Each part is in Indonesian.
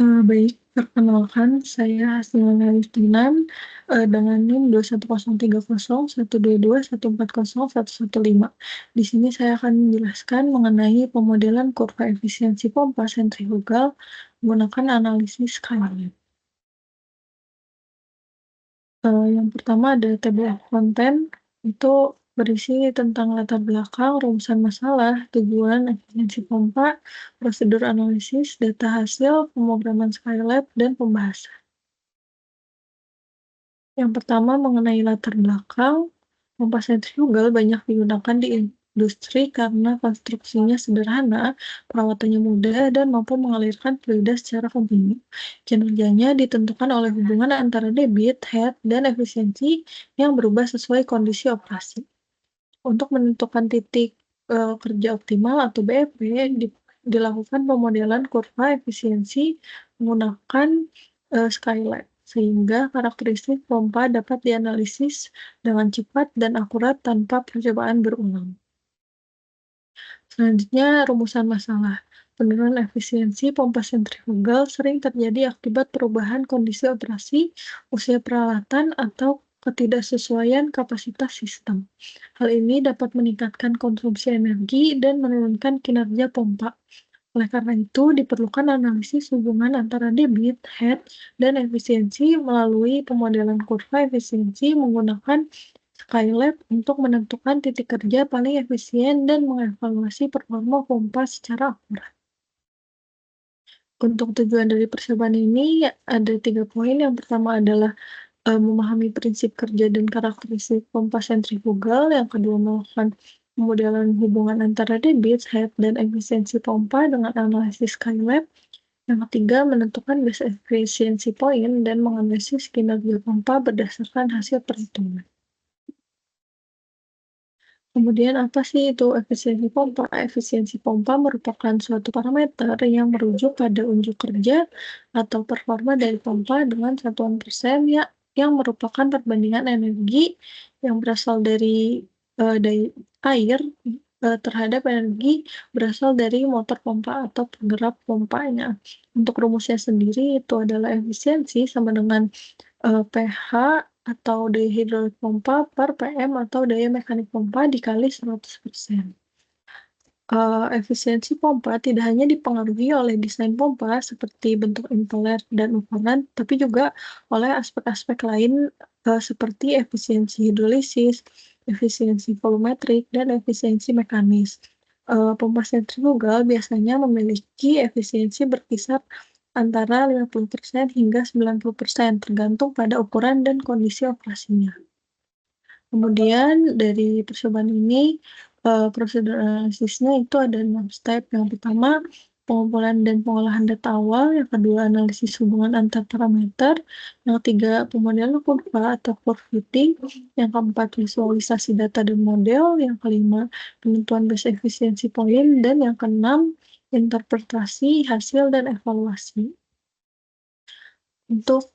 Baik, perkenalkan saya Hasnul Arifin, dengan NIM 210301221401115. Di sini saya akan menjelaskan mengenai pemodelan kurva efisiensi pompa sentrifugal menggunakan analisis Skynet. Yang pertama ada table of content, itu berisi tentang latar belakang, rumusan masalah, tujuan, efisiensi pompa, prosedur analisis, data hasil, pemrograman Skylab, dan pembahasan. Yang pertama mengenai latar belakang, pompa sentrifugal banyak digunakan di industri karena konstruksinya sederhana, perawatannya mudah, dan mampu mengalirkan fluida secara kontinu. Kinerjanya ditentukan oleh hubungan antara debit, head, dan efisiensi yang berubah sesuai kondisi operasi. Untuk menentukan titik kerja optimal atau BEP, dilakukan pemodelan kurva efisiensi menggunakan Skylab, sehingga karakteristik pompa dapat dianalisis dengan cepat dan akurat tanpa percobaan berulang. Selanjutnya, rumusan masalah. Penurunan efisiensi pompa sentrifugal sering terjadi akibat perubahan kondisi operasi, usia peralatan, atau ketidaksesuaian kapasitas sistem. Hal ini dapat meningkatkan konsumsi energi dan menurunkan kinerja pompa. Oleh karena itu, diperlukan analisis hubungan antara debit, head, dan efisiensi melalui pemodelan kurva efisiensi menggunakan Skylab untuk menentukan titik kerja paling efisien dan mengevaluasi performa pompa secara akurat. Untuk tujuan dari percobaan ini ada 3 poin. Yang pertama adalah memahami prinsip kerja dan karakteristik pompa sentrifugal. Yang kedua, melakukan pemodelan hubungan antara debit, head, dan efisiensi pompa dengan analisis Skylab. Yang ketiga, menentukan base efficiency point dan menganalisis kinerja pompa berdasarkan hasil perhitungan. Kemudian apa sih itu efisiensi pompa? Efisiensi pompa merupakan suatu parameter yang merujuk pada unjuk kerja atau performa dari pompa dengan satuan persen yang merupakan perbandingan energi yang berasal dari air terhadap energi berasal dari motor pompa atau penggerak pompanya. Untuk rumusnya sendiri itu adalah efisiensi sama dengan pH atau daya hidrolik pompa per PM atau daya mekanik pompa dikali 100%. Efisiensi pompa tidak hanya dipengaruhi oleh desain pompa seperti bentuk impeller dan ukuran, tapi juga oleh aspek-aspek lain seperti efisiensi hidrolisis, efisiensi volumetrik, dan efisiensi mekanis. Pompa sentrifugal biasanya memiliki efisiensi berkisar antara 50% hingga 90%, tergantung pada ukuran dan kondisi operasinya. Kemudian dari percobaan ini, prosedur analisisnya itu ada 6 step. Yang pertama, pengumpulan dan pengolahan data awal. Yang kedua, analisis hubungan antar parameter. Yang ketiga, pemodelan kurva atau curve fitting. Yang keempat, visualisasi data dan model. Yang kelima, penentuan base efficiency point. Dan yang keenam, interpretasi hasil dan evaluasi. Untuk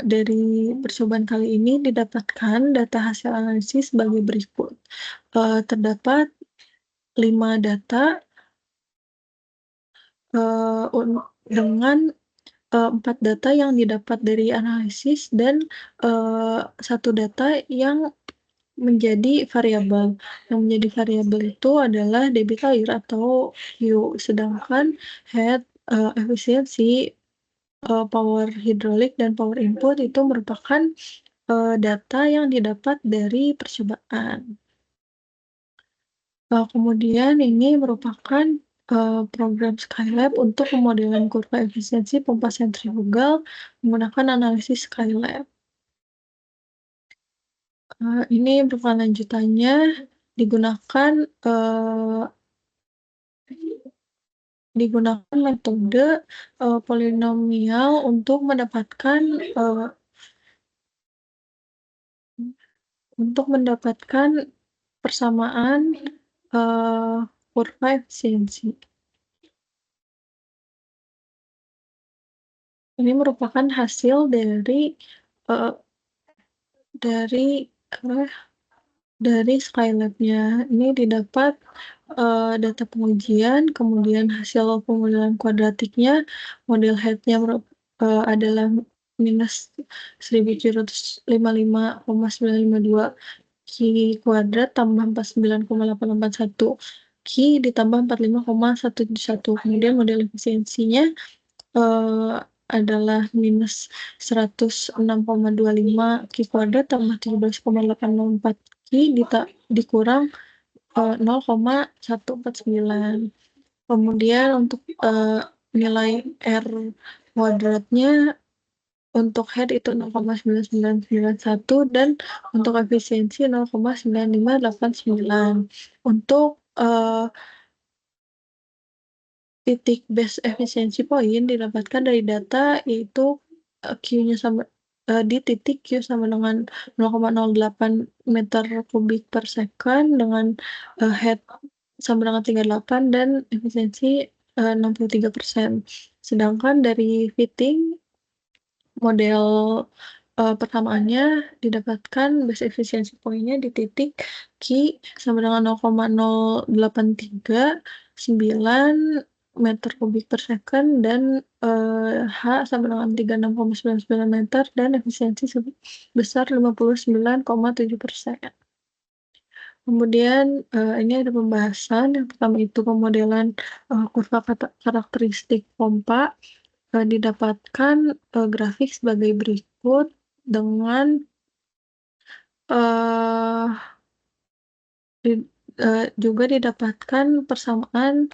dari percobaan kali ini didapatkan data hasil analisis sebagai berikut. Terdapat 5 data dengan 4 data yang didapat dari analisis dan 1 data yang menjadi variabel. Yang menjadi variabel itu adalah debit air atau Q, sedangkan head efisiensi power hidrolik dan power input itu merupakan data yang didapat dari percobaan. Kemudian ini merupakan program Skylab untuk pemodelan kurva efisiensi pompa sentrifugal menggunakan analisis Skylab. Ini merupakan lanjutannya digunakan metode polinomial untuk mendapatkan persamaan kurva efisiensi. Ini merupakan hasil dari Skylab-nya. Ini didapat data pengujian, kemudian hasil pemodelan kuadratiknya, model head-nya adalah minus 1.755,952 Ki kuadrat tambah 49,881 Ki ditambah 45,171. Kemudian model efisiensinya eee, adalah minus 106,25 Ki kuadrat tambah 17,804 Ki dikurang 0,149. Kemudian untuk nilai R kuadratnya untuk head itu 0,9991 dan untuk efisiensi 0,9589. Untuk titik base efisiensi poin didapatkan dari data yaitu Q-nya sama di titik Q sama dengan 0,08 meter kubik per second dengan head sama dengan 38 dan efisiensi 63%. Sedangkan dari fitting model persamaannya didapatkan base efisiensi poinnya di titik Q sama dengan 0,0839 meter kubik per second dan H sama dengan 36,99 meter dan efisiensi sebesar 59,7%. Kemudian ini ada pembahasan, yang pertama itu pemodelan kurva karakteristik pompa. Didapatkan grafik sebagai berikut dengan uh, juga didapatkan persamaan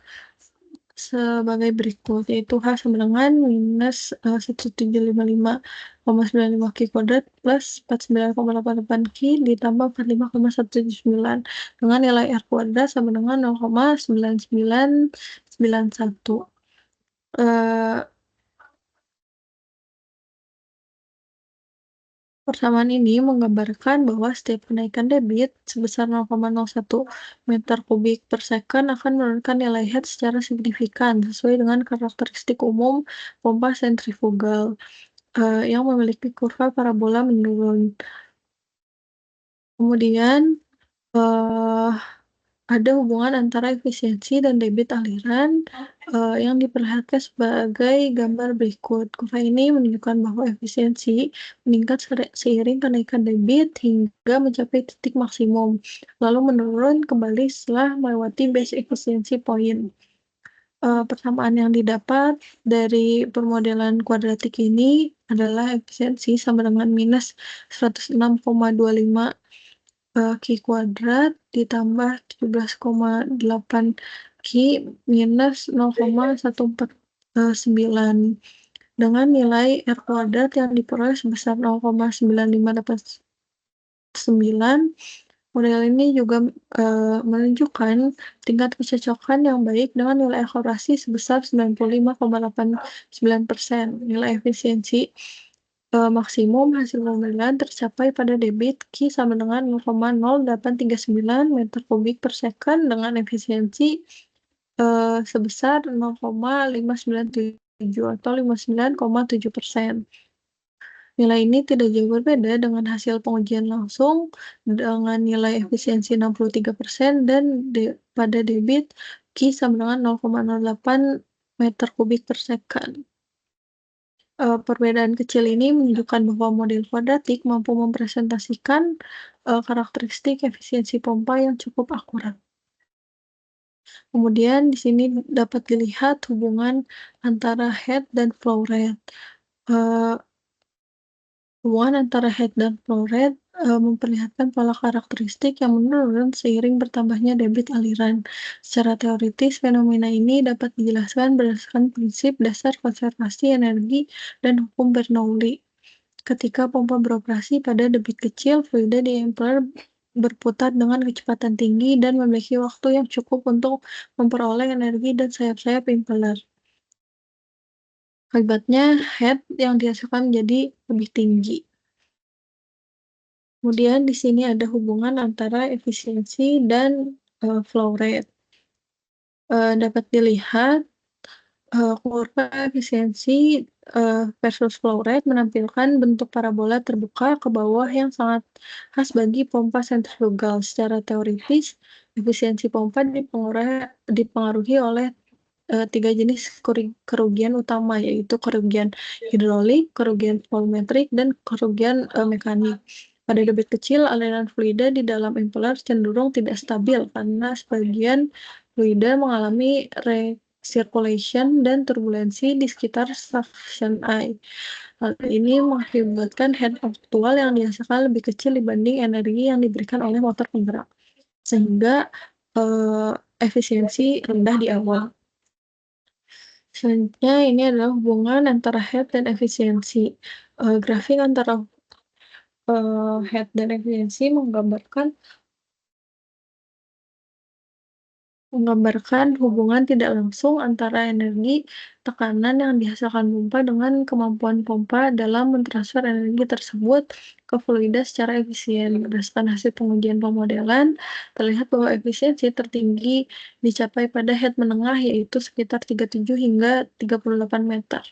sebagai berikut, yaitu H sama dengan minus 1755,95 Ki kuadrat plus 49,88 Ki ditambah 45,179 dengan nilai R kuadrat sama dengan 0,9991. Persamaan ini menggambarkan bahwa setiap kenaikan debit sebesar 0,01 meter kubik per second akan menurunkan nilai head secara signifikan sesuai dengan karakteristik umum pompa sentrifugal yang memiliki kurva parabola menurun. Kemudian ada hubungan antara efisiensi dan debit aliran yang diperlihatkan sebagai gambar berikut. Kurva ini menunjukkan bahwa efisiensi meningkat seiring kenaikan debit hingga mencapai titik maksimum, lalu menurun kembali setelah melewati base efisiensi point. Persamaan yang didapat dari permodelan kuadratik ini adalah efisiensi sama dengan minus 106,25 Ki kuadrat ditambah 17,8 Ki minus 0,149 dengan nilai R kuadrat yang diperoleh sebesar 0,9589. Model ini juga menunjukkan tingkat kecocokan yang baik dengan nilai akurasi sebesar 95,89%. Nilai efisiensi maksimum hasil pemodelan tercapai pada debit Q sama dengan 0,0839 meter kubik per second dengan efisiensi sebesar 0,597 atau 59,7%. Nilai ini tidak jauh berbeda dengan hasil pengujian langsung dengan nilai efisiensi 63% dan pada debit Q sama dengan 0,08 meter kubik per second. Perbedaan kecil ini menunjukkan bahwa model kuadratik mampu mempresentasikan karakteristik efisiensi pompa yang cukup akurat. Kemudian di sini dapat dilihat hubungan antara head dan flow rate. Hubungan antara head dan flow rate memperlihatkan pola karakteristik yang menurun seiring bertambahnya debit aliran. Secara teoritis, fenomena ini dapat dijelaskan berdasarkan prinsip dasar konservasi energi dan hukum Bernoulli. Ketika pompa beroperasi pada debit kecil, fluida di impeller berputar dengan kecepatan tinggi dan memiliki waktu yang cukup untuk memperoleh energi dan sayap-sayap impeller. Akibatnya, head yang dihasilkan menjadi lebih tinggi. Kemudian di sini ada hubungan antara efisiensi dan flow rate. Dapat dilihat kurva efisiensi versus flow rate menampilkan bentuk parabola terbuka ke bawah yang sangat khas bagi pompa sentrifugal. Secara teoritis, Efisiensi pompa dipengaruhi oleh 3 jenis kerugian utama, yaitu kerugian hidrolik, kerugian volumetrik, dan kerugian, mekanik. Pada debit kecil, aliran fluida di dalam impeller cenderung tidak stabil karena sebagian fluida mengalami recirculation dan turbulensi di sekitar suction eye. Hal ini mengakibatkan head aktual yang dihasilkan lebih kecil dibanding energi yang diberikan oleh motor penggerak, sehingga, eee, efisiensi rendah di awal. Selanjutnya ini adalah hubungan antara head dan efisiensi. Grafik antara, head dan efisiensi menggambarkan hubungan tidak langsung antara energi tekanan yang dihasilkan pompa dengan kemampuan pompa dalam mentransfer energi tersebut ke fluida secara efisien. Berdasarkan hasil pengujian pemodelan, terlihat bahwa efisiensi tertinggi dicapai pada head menengah, yaitu sekitar 37 hingga 38 meter.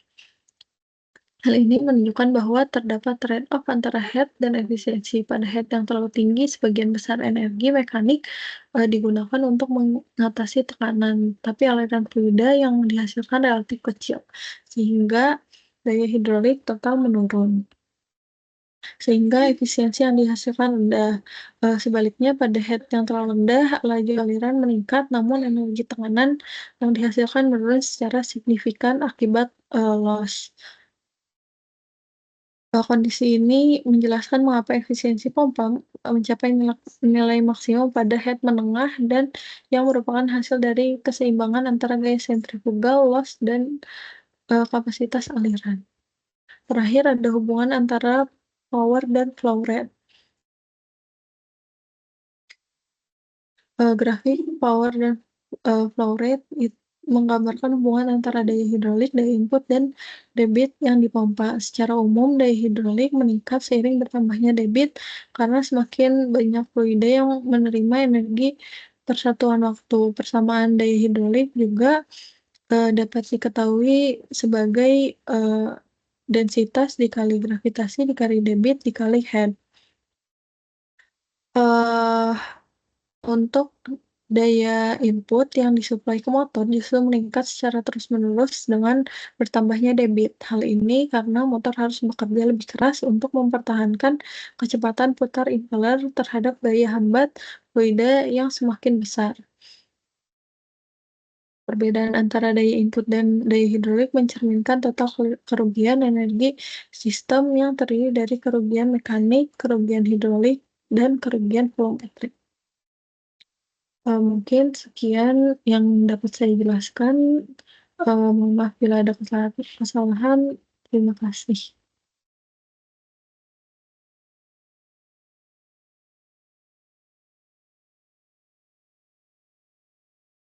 Hal ini menunjukkan bahwa terdapat trade-off antara head dan efisiensi. Pada head yang terlalu tinggi, sebagian besar energi mekanik digunakan untuk mengatasi tekanan, tapi aliran fluida yang dihasilkan relatif kecil, sehingga daya hidrolik total menurun, sehingga efisiensi yang dihasilkan rendah. Sebaliknya, pada head yang terlalu rendah, laju aliran meningkat, namun energi tekanan yang dihasilkan menurun secara signifikan akibat loss. Kondisi ini menjelaskan mengapa efisiensi pompa, mencapai nilai maksimum pada head menengah dan yang merupakan hasil dari keseimbangan antara gaya sentrifugal, loss, dan, kapasitas aliran. Terakhir ada hubungan antara power dan flow rate. Grafik power dan, flow rate menggambarkan hubungan antara daya hidrolik, daya input, dan debit yang dipompa. Secara umum, daya hidrolik meningkat seiring bertambahnya debit karena semakin banyak fluida yang menerima energi persatuan waktu. Persamaan daya hidrolik juga, dapat diketahui sebagai, densitas dikali gravitasi dikali debit dikali head. Eee Untuk daya input yang disuplai ke motor justru meningkat secara terus-menerus dengan bertambahnya debit. Hal ini karena motor harus bekerja lebih keras untuk mempertahankan kecepatan putar impeller terhadap gaya hambat fluida yang semakin besar. Perbedaan antara daya input dan daya hidrolik mencerminkan total kerugian energi sistem yang terdiri dari kerugian mekanik, kerugian hidrolik, dan kerugian volumetrik. Mungkin sekian yang dapat saya jelaskan, mohon maaf bila ada kesalahan. Terima kasih.